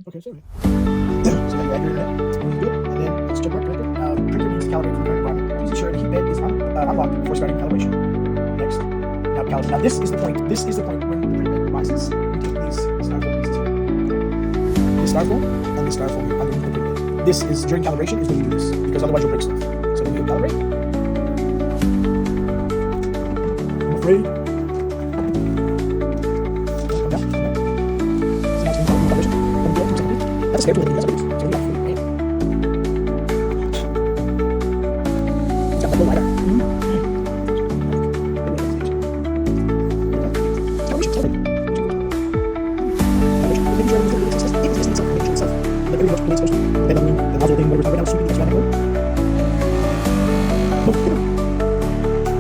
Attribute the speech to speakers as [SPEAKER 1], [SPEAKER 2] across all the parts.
[SPEAKER 1] Okay, sorry. So then you add your internet, and you do it, and then it's check mark connected. Now, printer needs to calibrate for the current environment. Please ensure the heat bed is unlocked before starting calibration. Next. Now, calibrate. Now, this is the point. This is the point when the print bed rises. You take these styrofoam pieces here. This styrofoam and this styrofoam here underneath the print bed. This is during calibration is when you do this, because otherwise you'll break stuff. So when you calibrate, I'm afraid. That's a schedule. That's what it is. So we got 40 right? It's got that little lighter.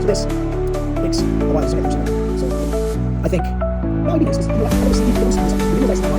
[SPEAKER 1] So this takes a while to get so I think, well, maybe this is, I don't see this. You realize how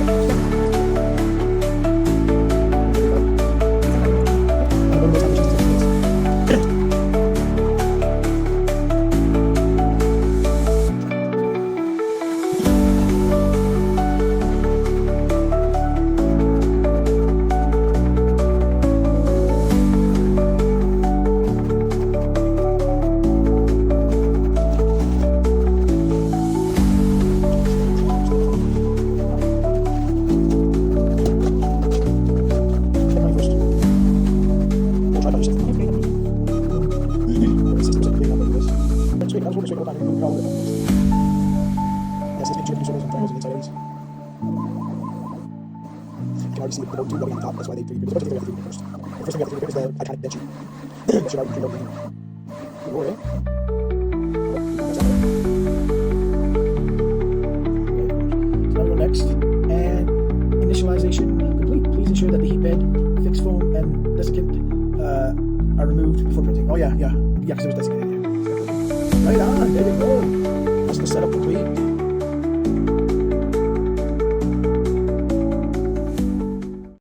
[SPEAKER 1] already see the note 2 going on top. That's why they 3D print. That's why they 3D print first. The first thing we have to 3D print is the iconic bench. Should already pre-load the okay. So now we go next. And initialization complete. Please ensure that the heat bed, fixed foam, and desiccant are removed before printing. Oh yeah, because it was desiccated. Yeah. Right on, there we go. That's the setup complete.